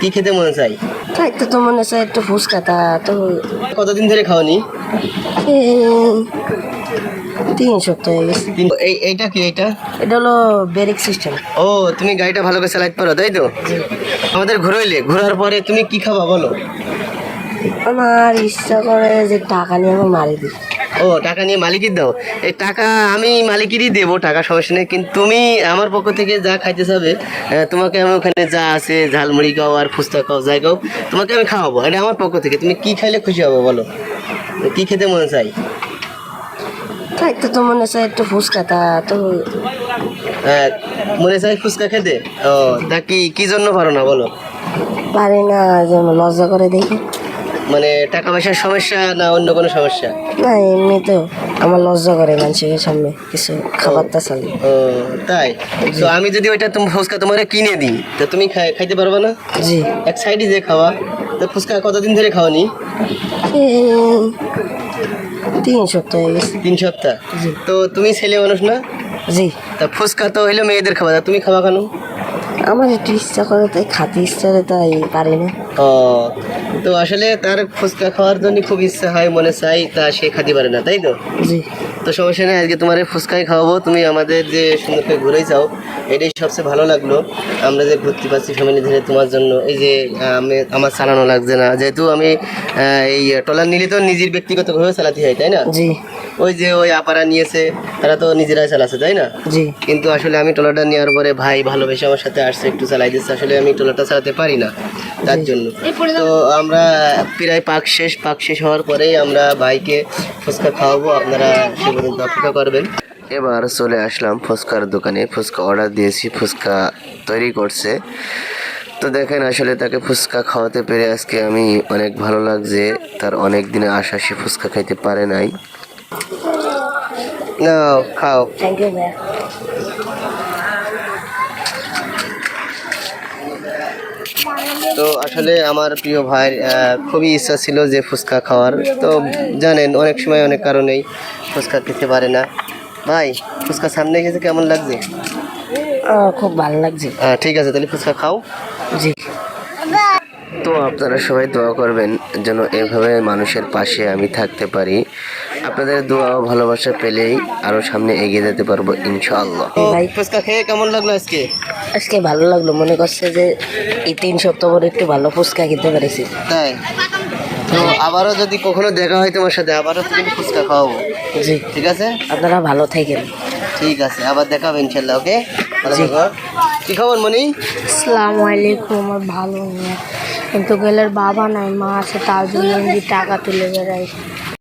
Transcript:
কি খেতে মনে চাই? খাইতে তো মনে চাই একটু ফুচকা তা তো কতদিন ধরে খাওনি? এই 3 সপ্তাহ হয়ে গেছে। এইটা কি এটা? এটা হলো ব্রেক সিস্টেম। ও, তুমি গাড়িটা ভালো করে চালাতে পারো তাই তো? আমাদের ঘোরার পরে তুমি কি খাবা বলো? আমার ইচ্ছা করে যে টাকা নিয়ে আমি মারি দিই। ও, টাকা নিয়ে মালিকের দাও? এই টাকা আমি মালিকেরই দেবো, টাকা সমস্যা নেই, কিন্তু তুমি আমার পক্ষ থেকে যা খাইতে চাবে তোমাকে আমি ওখানে যা আছে ঝালমুড়ি খাও আর ফুচকা খাও যাই খাও তোমাকে আমি খাওয়াবো, এটা আমার পক্ষ থেকে। তুমি কি খাইলে খুশি হবো বলো? কি খেতে মনে চাই? খাইতে তো মনে চাই একটু ফুচকা তা তো মনে চাই ফুচকা খেতে? ও, তা কি জন্য পারো না বলো? পারি না, যে লজ্জা করে দেখি। মানে টাকা পয়সার সমস্যা না অন্য কোনো সমস্যা? না এমনি তো আমার লজ্জা করে মানুষের সামনে কিছু খাবারটা চালি। ও তাই? তো আমি যদি ওইটা তুমি ফুচকা তোমার কিনে দিই তো তুমি খাইতে পারবে না? জি। এক সাইডে যে খাওয়া, তো ফুচকা কতদিন ধরে খাওনি? এই 3 সপ্তাহ হয়ে গেছে। 3 সপ্তাহ? জি। তো তুমি ছেলে মানুষ না? জি। তা ফুচকা তো হইলো মেয়েদের খাওয়া, তা তুমি খাওয়া কেন? আমার একটু ইচ্ছা করে তাই খাতে ইচ্ছা করে তাই পারি না। ও, তো আসলে তার ফুচকা খাওয়ার জন্য খুব ইচ্ছা হয়, মনে চাই, তা সে খাতে পারে না তাই তো? জি। তো সমস্যা নেই, আজকে তোমার ফুচকাই খাওয়াবো। তুমি আমাদের যে সুন্দর করে ঘুরে যাও, এটাই সবচেয়ে ভালো লাগলো। আমরা যে ঘুরতে পারছি ফ্যামিলি ধরে তোমার জন্য, এই যে আমার চালানো লাগছে না, যেহেতু আমি এই ট্রলার নিলে তো নিজের ব্যক্তিগতভাবে চালাতে হয় তাই না? জি। ওই আপারা নিয়েছে, তারা তো নিজেরাই চালাচ্ছে তাই না? জি। কিন্তু আসলে আমি ট্রলারটা নেওয়ার পরে ভাই ভালোবেসে আমার সাথে আসছে, একটু চালাই দিচ্ছে। আসলে আমি ট্রলারটা চালাতে পারি না, তার জন্য। তো আমরা প্রায় পাক শেষ হওয়ার পরেই আমরা ভাইকে ফুচকা খাওয়াবো, আপনারা সে পর্যন্ত অপেক্ষা করবেন। এবার চলে আসলাম ফুচকার দোকানে, ফুচকা অর্ডার দিয়েছি, ফুচকা তৈরি করছে। তো দেখেন আসলে তাকে ফুচকা খাওয়াতে পেরে আজকে আমি অনেক ভালো লাগছে। তার অনেক দিনের আশা, সে ফুচকা খাইতে পারে নাই। নাও খাও। থ্যাংক ইউ ভাইয়া। তো আসলে আমার প্রিয় ভাইয়ের খুবই ইচ্ছা ছিল যে ফুচকা খাওয়ার। তো জানেন অনেক সময় অনেক কারণেই ফুচকা খেতে পারে না। ভাই, ফুচকা সামনে গেছে, কেমন লাগছে? খুব ভালো লাগছে। ঠিক আছে, তাহলে ফুচকা খাও। জি। তো আপনারা সবাই দোয়া করবেন যেন এভাবে মানুষের পাশে আমি থাকতে পারি। আপনাদের দোয়া ও ভালোবাসা পেলেই আরো সামনে এগিয়ে যেতে পারবো ইনশাআল্লাহ। ভাই, ফুচকা খেয়ে কেমন লাগলো আজকে? আজকে ভালো লাগলো, মনে করছে যে এই 3 সপ্তাহ পরে একটু ভালো ফুচকা খেতে পেরেছি। তাই? তো আবারও যদি কখনো দেখা হয় তোমার সাথে, আবারও তো কিন্তু ফুচকা খাওয়াবো। জি। ঠিক আছে? আপনারা ভালো থাকেন। ঠিক আছে, আবার দেখা হবে ইনশাল্লাহ। ওকে, জি। কি খবর মনি? আসসালামু আলাইকুম। আমার ভালো নেই, কিন্তু গেলের বাবা নাই, মা আছে, তার জন্য টাকা তুলে বেড়াই।